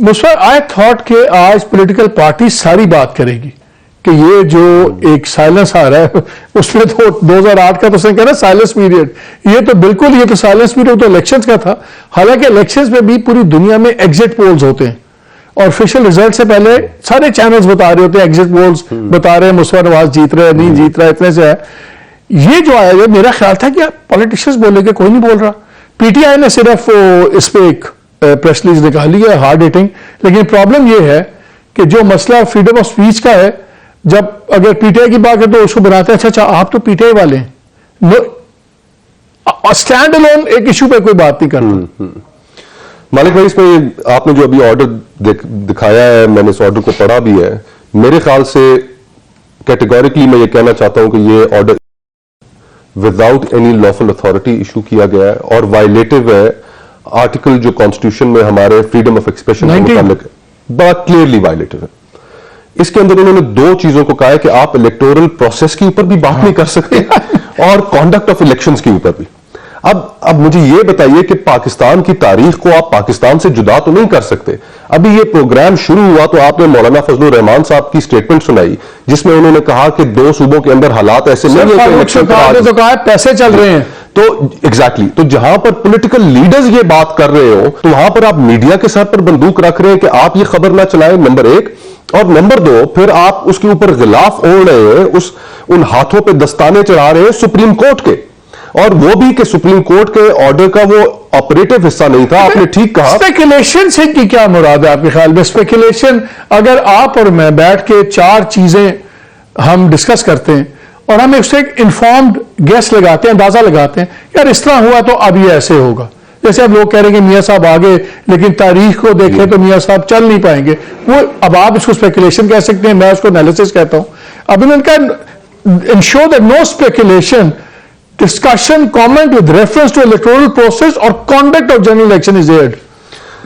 मुझे I thought कि आज पॉलिटिकल पार्टी सारी बात करेगी कि ये जो एक साइलेंस आ रहा है उसमें तो 2008 का तो उसने कहा ना साइलेंस पीरियड, ये तो बिल्कुल, ये तो साइलेंस पीरियड तो इलेक्शंस का था। हालांकि इलेक्शंस में भी पूरी दुनिया में एग्जिट पोल्स होते हैं और ऑफिशियल रिजल्ट से पहले सारे चैनल्स बता रहे होते हैं, एग्जिट पोल्स बता रहे हैं मुशर्रफ नवाज जीत रहे हैं, नहीं जीत रहा, इतने से है। ये जो आया, मेरा ख्याल था कि पॉलिटिशियंस बोलेंगे, कोई नहीं बोल रहा। पीटीआई ने सिर्फ इस पे एक प्रेस रिलीज निकाली है, हार्ड हिटिंग। लेकिन प्रॉब्लम यह है कि जो मसला फ्रीडम ऑफ स्पीच का है, जब अगर पीटीआई की बात है तो उसको बनाते हैं अच्छा आप तो पीटीआई वाले हैं, स्टैंड अलोन एक इशू पे कोई बात नहीं करता। मालिक भाई, इसमें आपने जो अभी ऑर्डर दिखाया है, मैंने इस ऑर्डर को पढ़ा भी है। मेरे ख्याल से कैटेगोरिकली मैं ये कहना चाहता हूं कि ये order without any lawful authority issue किया गया है और वायलेटिव है आर्टिकल जो कॉन्स्टिट्यूशन में हमारे फ्रीडम ऑफ एक्सप्रेशन के मुताबिक बड़ा क्लियरली वायलेटिव है। इसके अंदर उन्होंने दो चीजों को कहा है कि आप इलेक्टोरल प्रोसेस के ऊपर भी बात नहीं कर सकते और कॉन्डक्ट ऑफ इलेक्शंस के ऊपर भी। अब मुझे यह बताइए कि पाकिस्तान की तारीख को आप पाकिस्तान से जुदा तो नहीं कर सकते। अभी ये प्रोग्राम शुरू हुआ तो आपने मौलाना फजलुर रहमान साहब की स्टेटमेंट सुनाई जिसमें उन्होंने कहा कि 2 सूबों के अंदर हालात ऐसे नहीं है कि इलेक्शन तो कहा पैसे चल रहे हैं। तो एग्जैक्टली तो जहां पर पॉलिटिकल लीडर्स ये बात कर रहे हो तो वहां पर आप मीडिया के सर पर बंदूक रख रहे हैं कि आप ये खबर ना चलाएं, नंबर 1। और नंबर 2, फिर आप उसके ऊपर गिलाफ ओढ़ रहे हैं, उन हाथों पे दस्ताने चढ़ा रहे हैं सुप्रीम कोर्ट के, और वो भी कि सुप्रीम कोर्ट के ऑर्डर का वो ऑपरेटिव हिस्सा नहीं था। आपने ठीक कहा। स्पेकुलेशन से की क्या मुराद है आपके ख्याल में? स्पेकुलेशन, अगर आप और मैं बैठ के 4 चीजें हम डिस्कस करते हैं और हम उससे एक इन्फॉर्म्ड गेस लगाते हैं, अंदाजा लगाते हैं, यार इस तरह हुआ तो अब ये ऐसे होगा। जैसे अब लोग कह रहे हैं कि मियां साहब आगे, लेकिन तारीख को देखें तो मियां साहब चल नहीं पाएंगे। वो अब आप इसको स्पेकुलेशन कह सकते हैं, मैं उसको एनालिसिस कहता हूं। अब इन्होंने कहा ensure that no speculation, discussion, comment with reference to electoral process or conduct of general election is aired।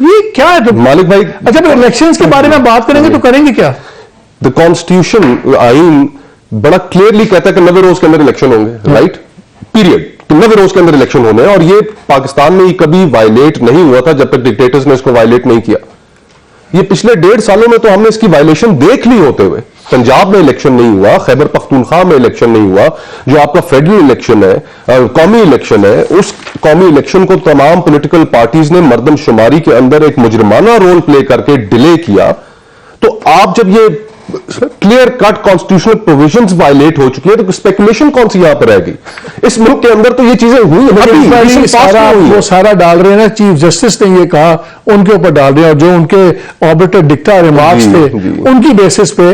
ये क्या है? तो मालिक भाई, अच्छा फिर इलेक्शंस के बारे में बात करेंगे तो करेंगे क्या? द कॉन्स्टिट्यूशन आइन बड़ा क्लियरली कहता है कि 90 रोज के अंदर इलेक्शन होंगे, राइट, पीरियड। तो 90 रोज के अंदर इलेक्शन होने, और ये पाकिस्तान में कभी वायलेट नहीं हुआ था जब तक डिक्टेटर्स ने इसको वायलेट नहीं किया। ये पिछले 1.5 सालों में तो हमने इसकी वायलेशन देख ली होते हुए। पंजाब में इलेक्शन नहीं हुआ, खैबर पख्तूनख्वा में इलेक्शन नहीं हुआ, जो आपका फेडरल इलेक्शन है, कौमी इलेक्शन है, उस कौमी इलेक्शन को तमाम पॉलिटिकल पार्टीज ने मर्दमशुमारी के अंदर एक मुजरिमाना रोल प्ले करके डिले किया। तो आप जब ये clear cut constitutional provisions violate हो चुकी है तो स्पेकुलेशन कौन सी यहां पर रहेगी? इस मुल्क के अंदर तो ये चीजें हुई वो सारा डाल रहे हैं ना, चीफ जस्टिस ने ये कहा उनके ऊपर डाल रहे हैं, और जो उनके ऑर्बिटर डिक्टा रिमार्क्स थे उनकी बेसिस पे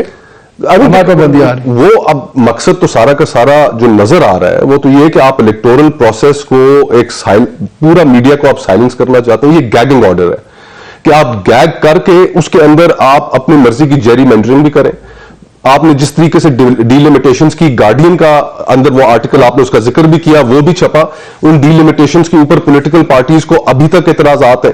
पाबंदी आ रही। वो अब मकसद तो सारा का सारा जो नजर आ रहा है वो तो ये कि आप इलेक्टोरल प्रोसेस को एक पूरा मीडिया को आप साइलेंस करना चाहते हैं। ये गैगिंग ऑर्डर है कि आप गैग करके उसके अंदर आप अपनी मर्जी की जेरीमैंडरिंग भी करें। आपने जिस तरीके से डीलिमिटेशंस की, गार्डियन का अंदर वो आर्टिकल आपने उसका जिक्र भी किया, वो भी छपा। उन डीलिमिटेशंस के ऊपर पॉलिटिकल पार्टीज को अभी तक इतराजात है।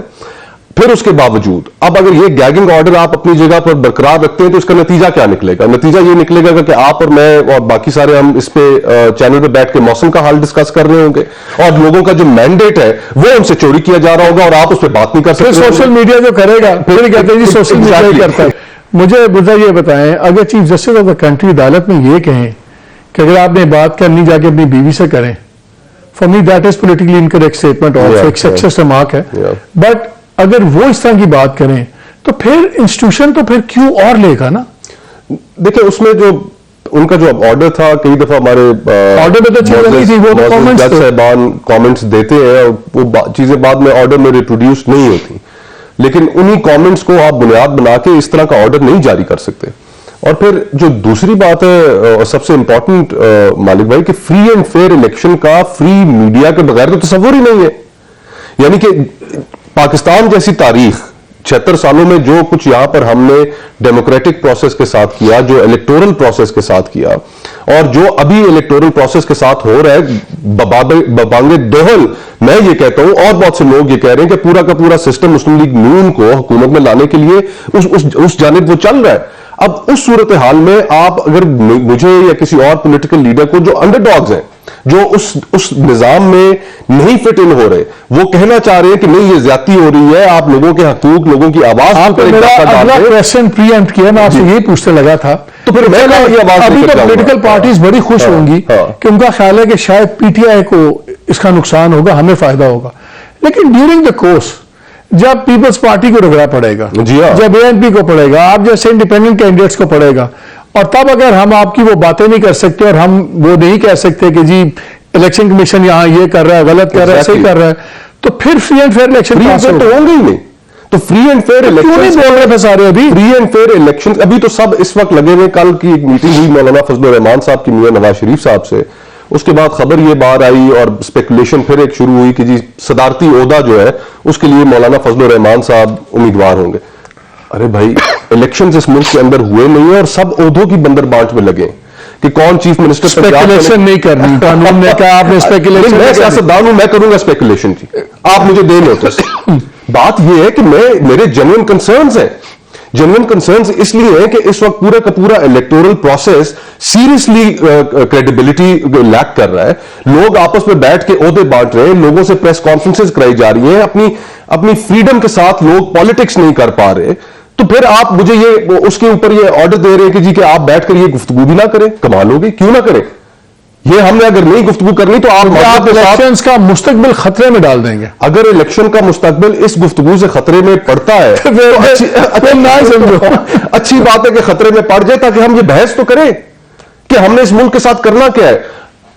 फिर उसके बावजूद अब अगर ये गैगिंग ऑर्डर आप अपनी जगह पर बरकरार रखते हैं तो इसका नतीजा क्या निकलेगा? नतीजा ये निकलेगा कि आप और मैं और बाकी सारे हम इस पे चैनल पे बैठ के मौसम का हाल डिस्कस कर रहे होंगे और लोगों का जो मैंडेट है वो उनसे चोरी किया जा रहा होगा और आप उस पर बात नहीं कर सकते। सोशल मीडिया जो करेगा फिर कहते हैं जी सोशल मीडिया ही करता है। मुझे बुझा ये बताएं, अगर chief justice of the country अदालत में ये कहें कि अगर आपने बात करनी जाके अपनी बीवी से करें, for me that is politically incorrect statement और एक सक्सेस रिमार्क है। बट अगर वो इस तरह की बात करें तो फिर इंस्टीट्यूशन तो फिर क्यों और लेगा ना। देखिए उसमें जो उनका जो ऑर्डर था, कई दफा हमारे ऑर्डर में तो जज साहबान कमेंट्स देते हैं और वो चीजें बाद में ऑर्डर में रिप्रोड्यूस नहीं होती, लेकिन उन्हीं कमेंट्स को आप बुनियाद बना के इस तरह का ऑर्डर नहीं जारी कर सकते। और फिर जो दूसरी बात है सबसे इंपॉर्टेंट मालिक भाई, कि फ्री एंड फेयर इलेक्शन का फ्री मीडिया के बगैर तो तस्वुर ही नहीं है। यानी कि पाकिस्तान जैसी तारीख 76 सालों में जो कुछ यहां पर हमने डेमोक्रेटिक प्रोसेस के साथ किया, जो इलेक्टोरल प्रोसेस के साथ किया, और जो अभी इलेक्टोरल प्रोसेस के साथ हो रहा है बबांगे दोहल, मैं ये कहता हूं और बहुत से लोग ये कह रहे हैं कि पूरा का पूरा सिस्टम मुस्लिम लीग नून को हुकूमत में लाने के लिए उस जानिब वो चल रहा है। अब उस सूरत हाल में आप अगर मुझे या किसी और पॉलिटिकल लीडर को जो अंडरडॉग्स हैं जो उस निजाम में नहीं फिट इन हो रहे, वो कहना चाह रहे हैं कि नहीं ये ज्यादती हो रही है, आप लोगों के हकूक, लोगों की आवाज आपने मेरा अगला क्वेश्चन प्रीएम्प्ट किया, मैं आपसे यही पूछने लगा था। तो फिर मैं अभी तो पॉलिटिकल पार्टीज बड़ी खुश होंगी कि उनका ख्याल है कि शायद पीटीआई को इसका नुकसान होगा, हमें फायदा होगा, लेकिन ड्यूरिंग द कोर्स जब पीपल्स पार्टी को रगड़ा पड़ेगा, जब एएनपी को पड़ेगा, आप जैसे इंडिपेंडेंट कैंडिडेट्स को पड़ेगा, और तब अगर हम आपकी वो बातें नहीं कर सकते और हम वो नहीं कह सकते कि जी इलेक्शन कमीशन यहां ये कर रहा है, गलत कर रहा है, सही कर रहा है, तो फिर फ्री एंड फेयर इलेक्शन तो होंगे ही नहीं। तो फ्री एंड फेयर इलेक्शन क्यों नहीं बोल रहे थे सारे अभी? फ्री एंड फेयर इलेक्शन अभी तो सब इस वक्त लगे हुए। कल की एक मीटिंग हुई मौलाना फजलुर रहमान साहब की मियां नवाज शरीफ साहब से, उसके बाद खबर ये बाहर आई और स्पेकुलेशन फिर एक शुरू हुई कि जी सदारती ओहदा जो है उसके लिए मौलाना फजलुर रहमान साहब उम्मीदवार होंगे। अरे भाई, इलेक्शंस इस मुल्क के अंदर हुए नहीं और सब ओहदों की बंदर बांट में लगे कि कौन चीफ मिनिस्टर। स्पेकुलेशन नहीं करनी, कानून ने कहा आपने स्पेकुलेशन। मैं सियासतदान हूं, मैं करूंगा स्पेकुलेशन की, आप मुझे दे नोटिस। बात यह है कि मेरे जेन्युइन कंसर्न्स हैं। जेन्युइन कंसर्न्स इसलिए है कि इस वक्त पूरा का पूरा electoral process seriously credibility lack कर रहा है। लोग आपस में बैठ के ओहदे बांट रहे हैं, लोगों से प्रेस कॉन्फ्रेंसेस कराई जा रही हैं, अपनी फ्रीडम के साथ लोग पॉलिटिक्स नहीं कर पा रहे। तो फिर आप मुझे ये उसके ऊपर ये ऑर्डर दे रहे हैं कि जी कि आप बैठकर ये गुफ्तगू भी ना करें। कमाल होगी, क्यों ना करें? ये हमने अगर नहीं गुफ्तगू करनी तो आप इलेक्शंस का मुस्तकबिल खतरे में डाल देंगे। अगर इलेक्शन का मुस्तकबिल इस गुफ्तगू से खतरे में पड़ता है तो ना समझो अच्छी बात है कि खतरे में पड़ जाए, ताकि हम ये बहस तो करें कि हमने इस मुल्क के साथ करना क्या है।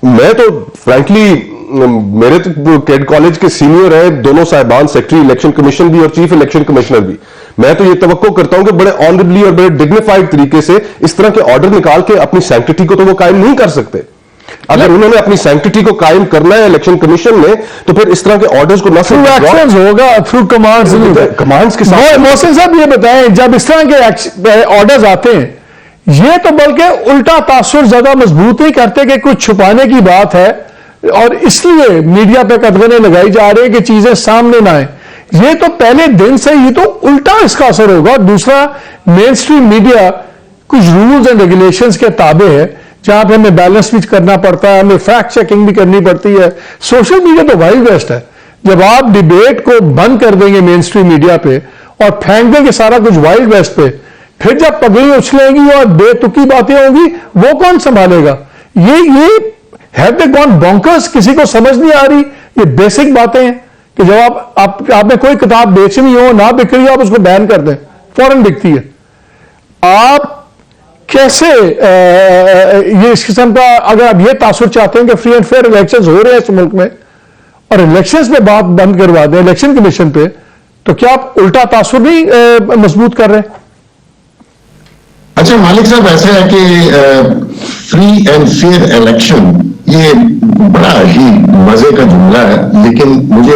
मैं तो फ्रैंकली, मेरे तो कैड कॉलेज के सीनियर हैं दोनों साहिबान, सेक्रेटरी इलेक्शन कमीशन भी और चीफ इलेक्शन कमिश्नर भी। मैं तो ये तवक्को करता हूं कि बड़े ऑनरेबली और बड़े डिग्निफाइड तरीके से इस तरह के ऑर्डर निकाल के अपनी सैंक्टिटी को तो वो कायम नहीं कर सकते। अगर उन्होंने अपनी सैंक्टिटी को कायम करना है इलेक्शन कमीशन ने, तो फिर इस तरह के ऑर्डर्स को न सिर्फ एक्शंस होगा, थ्रू कमांड्स के साथ। मोहसिन साहब ये बताएं, जब इस तरह के ऑर्डर्स आते हैं, ये तो बल्कि उल्टा तासुर ज्यादा मजबूत नहीं करते कि कुछ छुपाने की बात है और इसलिए मीडिया पे कदगने लगाई जा रही है कि चीजें सामने ना आए। ये तो पहले दिन से ये तो उल्टा इसका असर होगा। दूसरा, मेन स्ट्रीम मीडिया कुछ रूल्स एंड रेगुलेशंस के ताबे है, जहां पे हमें बैलेंस भी करना पड़ता है, हमें फैक्ट चेकिंग भी करनी पड़ती है। सोशल मीडिया तो वाइल्ड वेस्ट है। जब आप डिबेट को बंद कर देंगे मेन स्ट्रीम मीडिया पे और फेंक देंगे सारा कुछ वाइल्ड वेस्ट पे, फिर जब पगड़ी उछलेंगी और बेतुकी बातें होंगी, वो कौन संभालेगा? ये हैव दे गॉन बॉन्कर्स? किसी को समझ नहीं आ रही ये बेसिक बातें हैं कि जब आपने कोई किताब बेचनी हो, ना बिक रही हो, आप उसको बैन कर दें, फौरन बिकती है। आप कैसे ये इस किस्म का, अगर आप ये तासुर चाहते हैं कि फ्री एंड फेयर इलेक्शंस हो रहे हैं इस मुल्क में और इलेक्शंस पे बात बंद करवा दें इलेक्शन कमीशन पे, तो क्या आप उल्टा तासुर नहीं मजबूत कर रहे हैं? अच्छा मालिक साहब, ऐसा है कि फ्री एंड फेयर इलेक्शन ये बड़ा ही मजे का जुमला है, लेकिन मुझे